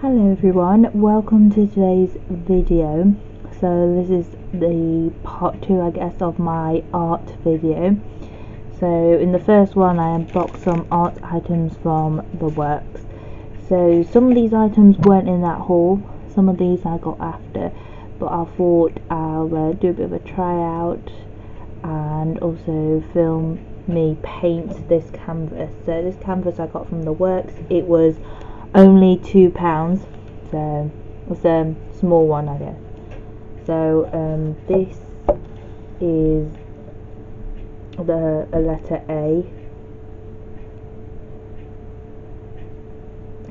Hello everyone, welcome to today's video. So this is the part 2 I guess of my art video. So in the first one I unboxed some art items from the works. So some of these items weren't in that haul, some of these I got after, but I thought I'll do a bit of a tryout and also film me paint this canvas. So this canvas I got from the works. It was only £2, so it's a small one I guess. So this is a letter A.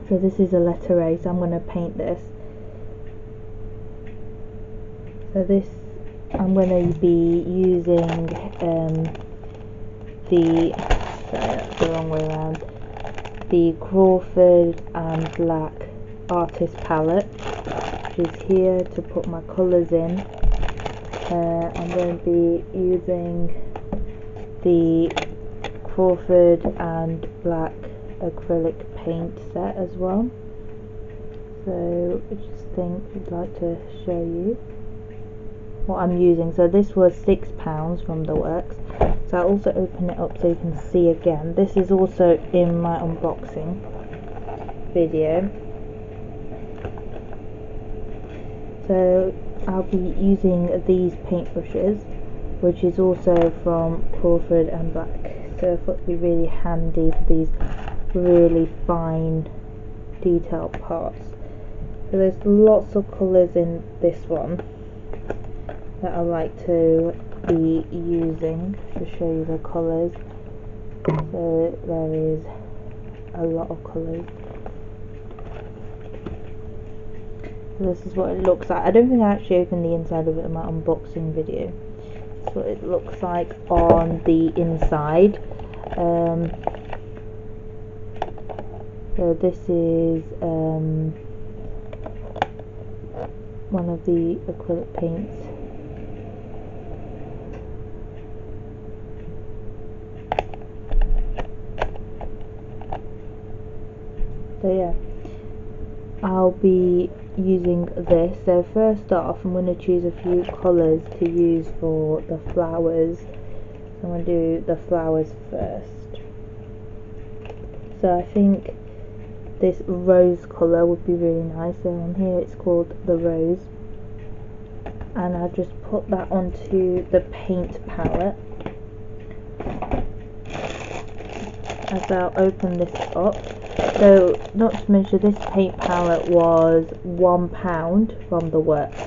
So this is a letter A, so I'm going to paint this. So this I'm going to be using that's the wrong way around, the Crawford and Black artist palette, which is here to put my colours in. I'm going to be using the Crawford and Black acrylic paint set as well. So I just think I'd like to show you what I'm using. So this was £6 from the works. So I'll also open it up so you can see again. This is also in my unboxing video. So I'll be using these paintbrushes, which is also from Crawford and Black. So I thought it'd be really handy for these really fine detailed parts. So there's lots of colours in this one that I like to be using to show you the colours. So there is a lot of colours. So this is what it looks like. I don't think I actually opened the inside of it in my unboxing video. That's what it looks like on the inside. So this is one of the acrylic paints. So yeah, I'll be using this. So first off, I'm going to choose a few colours to use for the flowers. So I'm going to do the flowers first. So I think this rose colour would be really nice. So on here it's called the rose, and I'll just put that onto the paint palette. As I'll open this up, so not to mention this paint palette was £1 from the works.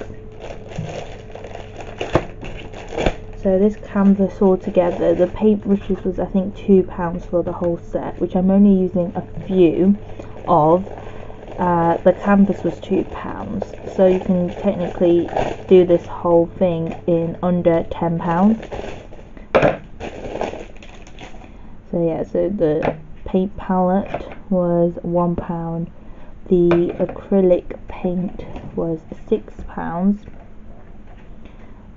So this canvas altogether, the paintbrushes was I think £2 for the whole set, which I'm only using a few of. The canvas was £2, so you can technically do this whole thing in under £10. So yeah, so the paint palette was £1, the acrylic paint was £6,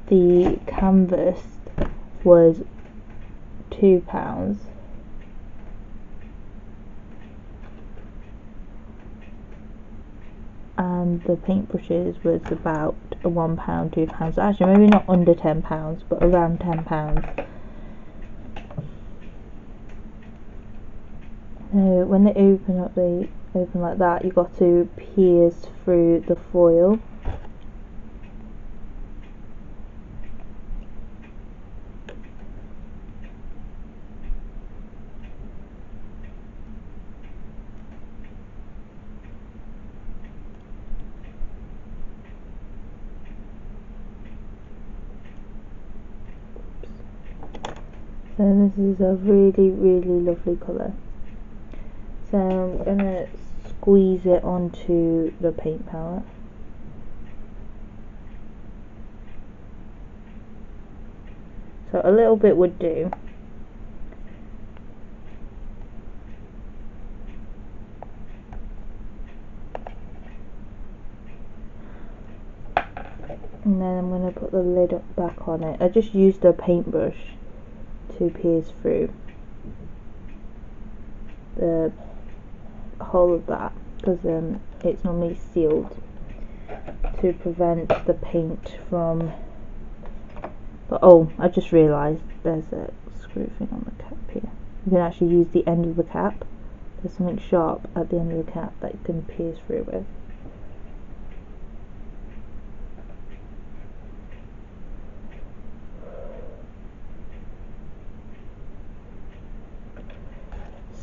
the canvas was £2, and the paintbrushes was about £1, £2, so actually maybe not under £10, but around £10. So when they open up, they open like that. You've got to pierce through the foil. So this is a really lovely colour. So I'm going to squeeze it onto the paint palette. So a little bit would do. And then I'm going to put the lid back on it. I just used a paintbrush to pierce through the whole of that, because it's normally sealed to prevent the paint from. But oh, I just realised there's a screw thing on the cap here. You can actually use the end of the cap. There's something sharp at the end of the cap that you can pierce through with.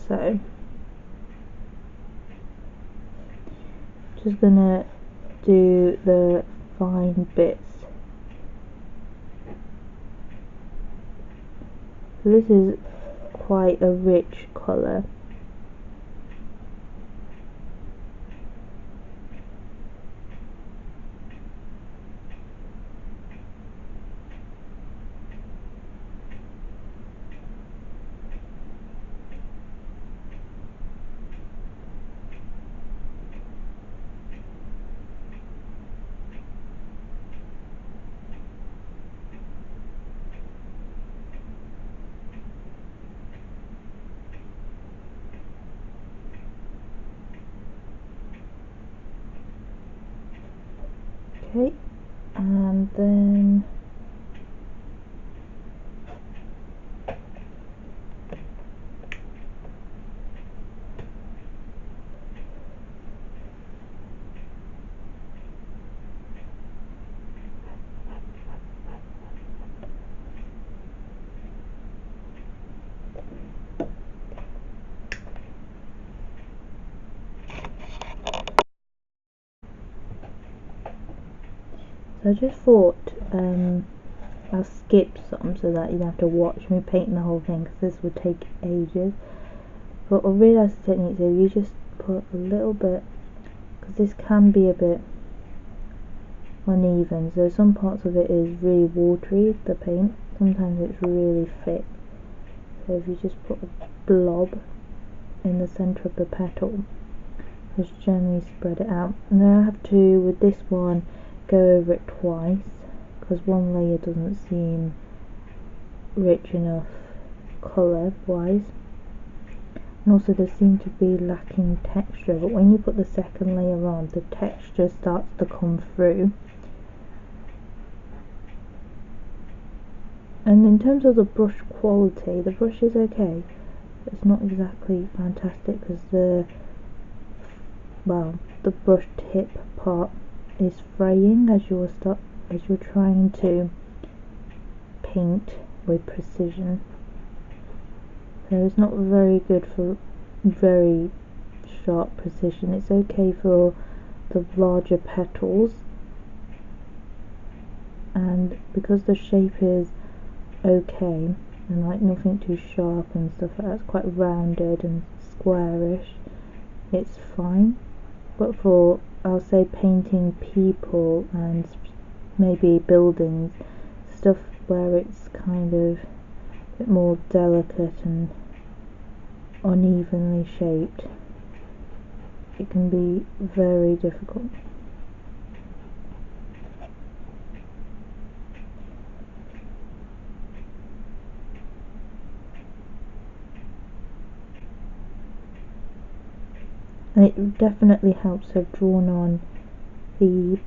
So, just gonna do the fine bits. So this is quite a rich colour. Okay, and then so I just thought I'll skip some so that you don't have to watch me painting the whole thing, because this would take ages. But I realised the technique, so you just put a little bit, because this can be a bit uneven, so some parts of it is really watery, the paint, sometimes it's really thick. So if you just put a blob in the centre of the petal, just generally spread it out. And then I have to, with this one, go over it twice, because one layer doesn't seem rich enough colour wise, and also there seems to be lacking texture, but when you put the second layer on, the texture starts to come through. And in terms of the brush quality, the brush is okay. It's not exactly fantastic, because the brush tip part is fraying as you're trying to paint with precision. So it's not very good for very sharp precision. It's okay for the larger petals, and because the shape is okay and like nothing too sharp and stuff like that, it's quite rounded and squarish, it's fine. But for, I'll say, painting people and maybe buildings, stuff where it's kind of a bit more delicate and unevenly shaped, it can be very difficult. And it definitely helps to have drawn on the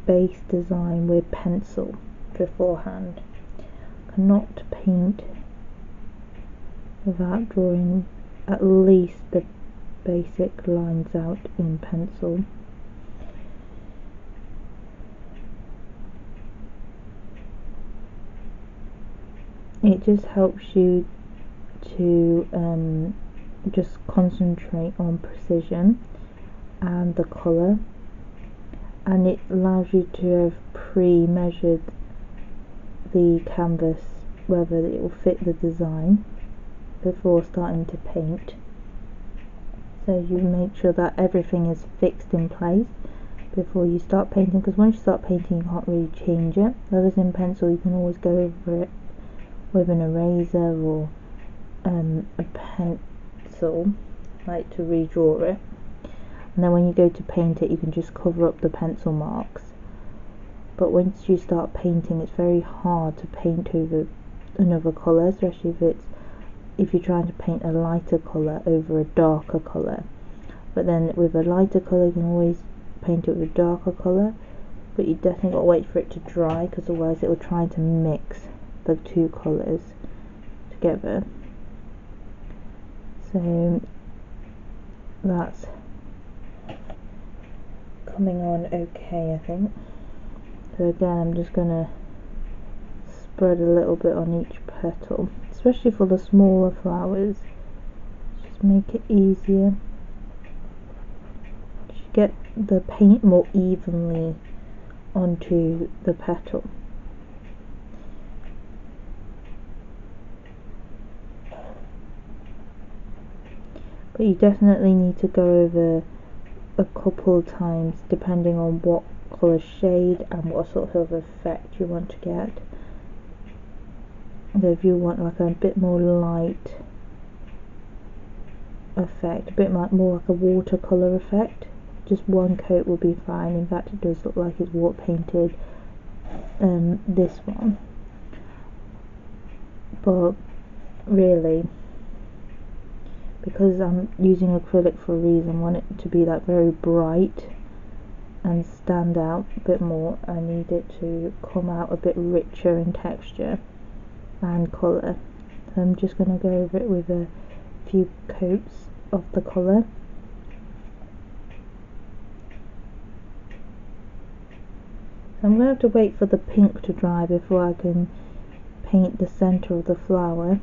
base design with pencil beforehand. I cannot paint without drawing at least the basic lines out in pencil. It just helps you to just concentrate on precision and the colour, and it allows you to have pre-measured the canvas whether it will fit the design before starting to paint. So you make sure that everything is fixed in place before you start painting, because once you start painting you can't really change it. Whereas in pencil you can always go over it with an eraser or a pencil, like to redraw it, and then when you go to paint it you can just cover up the pencil marks. But once you start painting, it's very hard to paint over another colour, especially if you're trying to paint a lighter colour over a darker colour. but then with a lighter colour you can always paint it with a darker colour, but you definitely got to wait for it to dry, because otherwise it will try to mix the two colours together. So that's coming on okay, I think. So again, I'm just gonna spread a little bit on each petal, especially for the smaller flowers, just make it easier. You get the paint more evenly onto the petal. But you definitely need to go over a couple of times depending on what colour shade and what sort of effect you want to get. So if you want like a bit more light effect, a bit more like a watercolour effect, just one coat will be fine. In fact, it does look like it's water painted, this one, but really, because I'm using acrylic for a reason, I want it to be like very bright and stand out a bit more. I need it to come out a bit richer in texture and colour. So I'm just going to go over it with a few coats of the colour. So I'm going to have to wait for the pink to dry before I can paint the centre of the flower,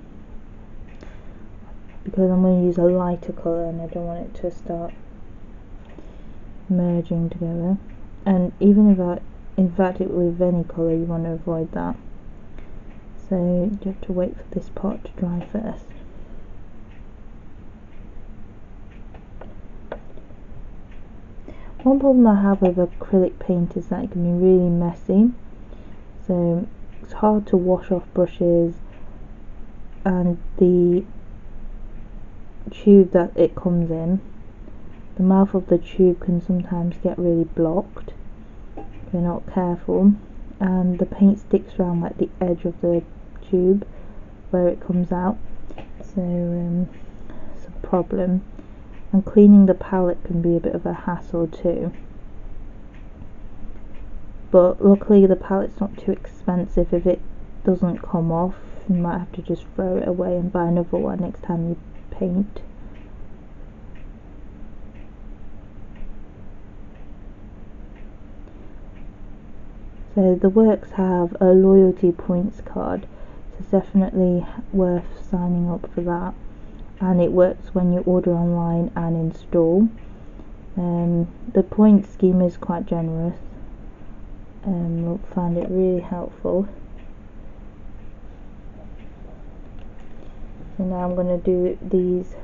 because I'm going to use a lighter colour and I don't want it to start merging together. And even if in fact with any colour you want to avoid that, so you have to wait for this part to dry first. One problem I have with acrylic paint is that it can be really messy, so it's hard to wash off brushes, and the tube that it comes in, the mouth of the tube can sometimes get really blocked if you're not careful, and the paint sticks around like the edge of the tube where it comes out, so it's a problem. And cleaning the palette can be a bit of a hassle too, but luckily the palette's not too expensive. If it doesn't come off, you might have to just throw it away and buy another one next time you paint. So the works have a loyalty points card, so it's definitely worth signing up for that, and it works when you order online and install. The point scheme is quite generous, and we'll find it really helpful. So now I'm going to do these,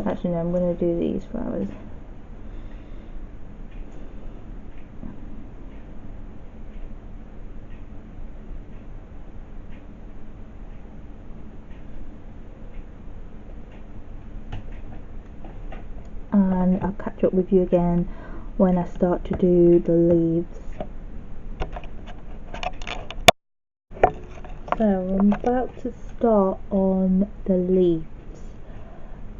actually no, I'm going to do these flowers. And I'll catch up with you again when I start to do the leaves. So I'm about to start on the leaves.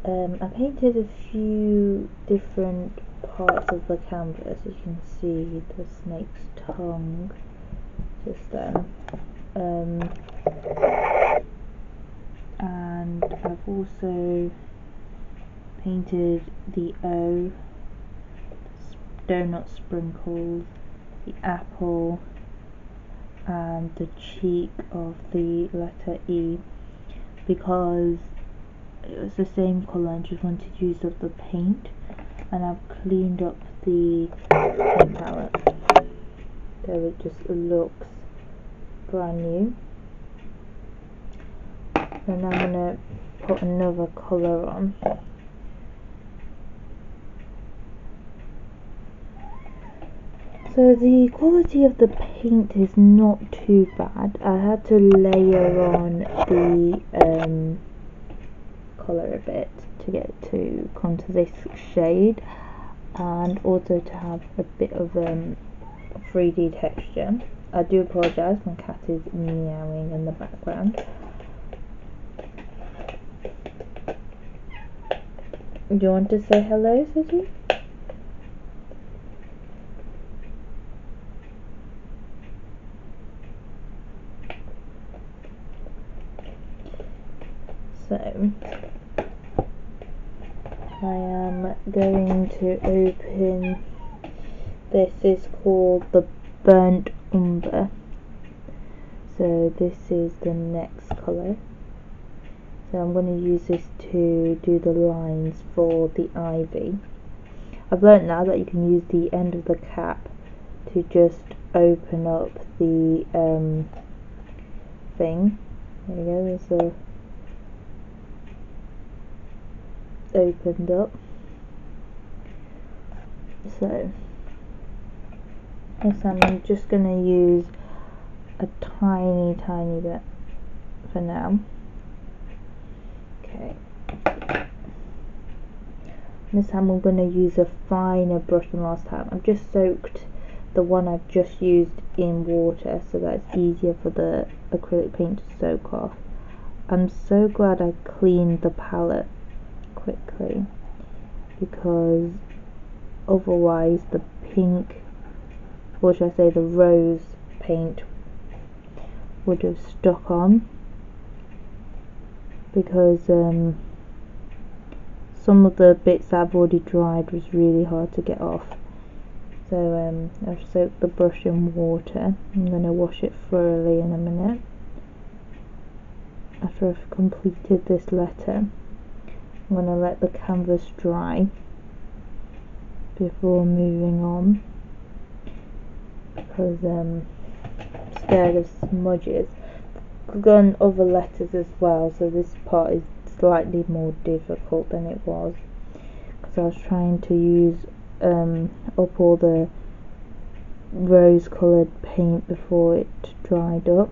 I painted a few different parts of the canvas. You can see the snake's tongue just there. And I've also painted the O, donut sprinkles, the apple, and the cheek of the letter E, because it was the same colour and just wanted to use up the paint, and I've cleaned up the paint palette so it just looks brand new. And I'm going to put another colour on. So the quality of the paint is not too bad. I had to layer on the colour a bit to get it to come to this shade, and also to have a bit of 3D texture. I do apologise, my cat is meowing in the background. Do you want to say hello, Susie? So I am going to open, this is called the Burnt Umber, so this is the next colour. So I'm going to use this to do the lines for the ivy. I've learnt now that you can use the end of the cap to just open up the thing. There you go, there's a opened up. So yes, I'm just going to use a tiny bit for now. Okay. This time I'm going to use a finer brush than last time. I've just soaked the one I've just used in water so that it's easier for the acrylic paint to soak off. I'm so glad I cleaned the palette quickly, because otherwise the pink, or should I say the rose paint, would have stuck on, because some of the bits that I've already dried was really hard to get off. So I've soaked the brush in water. I'm going to wash it thoroughly in a minute. After I've completed this letter, I'm going to let the canvas dry before moving on, because I'm scared of smudges. I've done other letters as well, so this part is slightly more difficult than it was, because I was trying to use up all the rose coloured paint before it dried up,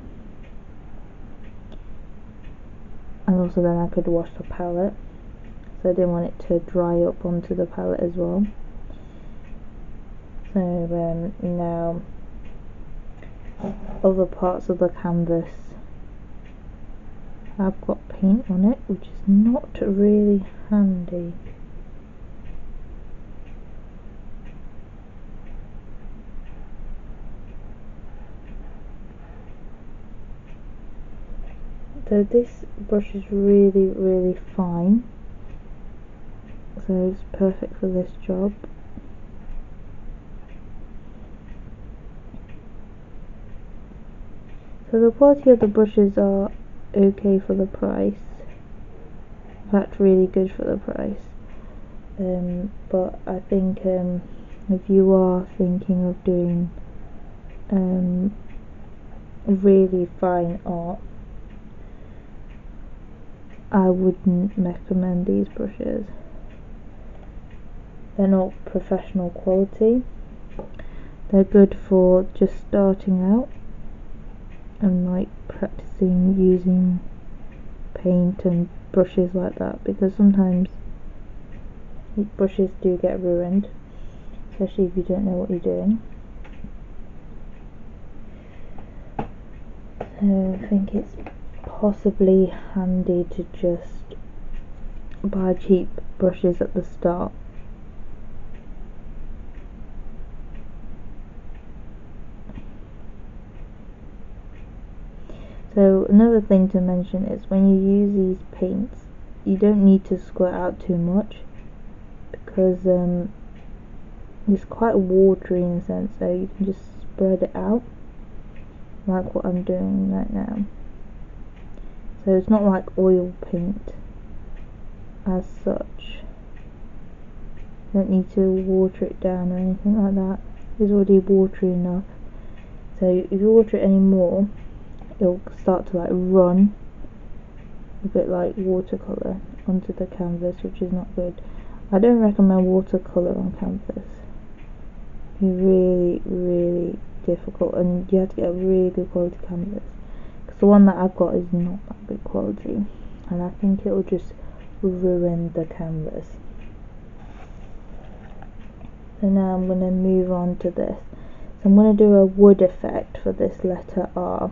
and also then I could wash the palette, so I didn't want it to dry up onto the palette as well. So now other parts of the canvas have got paint on it, which is not really handy. So this brush is really fine, so it's perfect for this job. So the quality of the brushes are okay for the price, in fact really good for the price, but I think if you are thinking of doing really fine art, I wouldn't recommend these brushes. They're not professional quality. They're good for just starting out and like practicing using paint and brushes like that, because sometimes brushes do get ruined, especially if you don't know what you're doing. So I think it's possibly handy to just buy cheap brushes at the start. So another thing to mention is when you use these paints, you don't need to squirt out too much, because it's quite watery in a sense, so you can just spread it out like what I'm doing right now. So it's not like oil paint as such. You don't need to water it down or anything like that. It's already watery enough. So if you water it anymore, it'll start to like run a bit like watercolour onto the canvas, which is not good. I don't recommend watercolour on canvas. It's really difficult, and you have to get a really good quality canvas, because the one that I've got is not that good quality, and I think it will just ruin the canvas. So now I'm going to move on to this. So I'm going to do a wood effect for this letter R.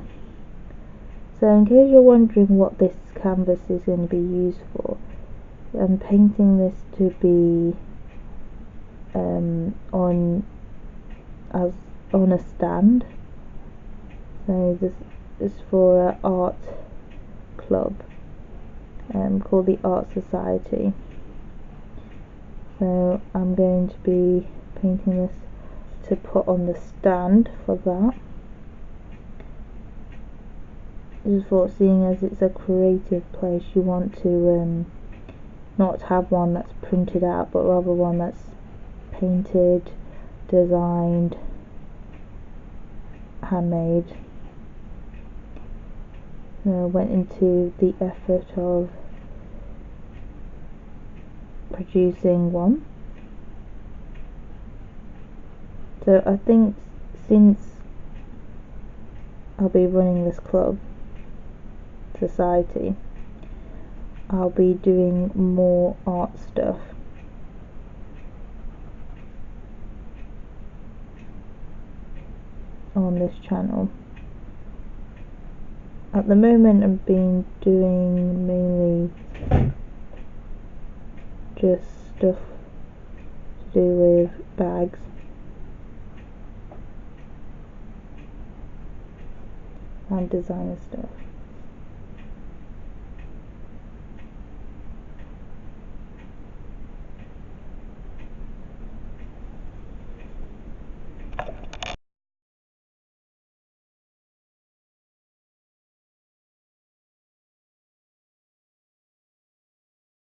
So in case you're wondering what this canvas is going to be used for, I'm painting this to be on a stand. So this is for an art club called the Art Society. So I'm going to be painting this to put on the stand for that. Just thought, seeing as it's a creative place, you want to not have one that's printed out, but rather one that's painted, designed, handmade. Went into the effort of producing one. So I think since I'll be running this club society, I'll be doing more art stuff. On this channel. At the moment I've been doing mainly just stuff to do with bags and designer stuff.